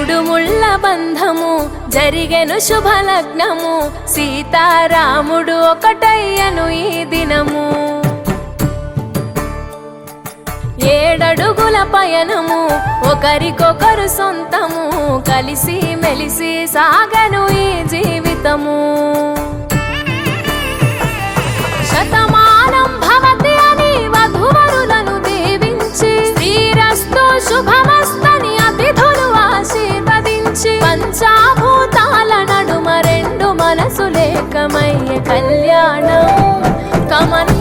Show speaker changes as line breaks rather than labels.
మూడు ముళ్ళ బంధము జరిగెను శుభలగ్నము సీతారాముడు ఒకటయ్యను ఈ దినము 7 అడుగుల పయనము ఒకరికొకరు సొంతము కలిసి మెలిసి సాగను ఈ జీవితము శతమానం భవతి అని వధువరులను దీవించి శ్రీరస్తు శుభమస్తని అతిథులు ఆశీర్వదించి పంచాభూతాల నడుమ 2 మనసులేకమయ్యే కళ్యాణం కమన్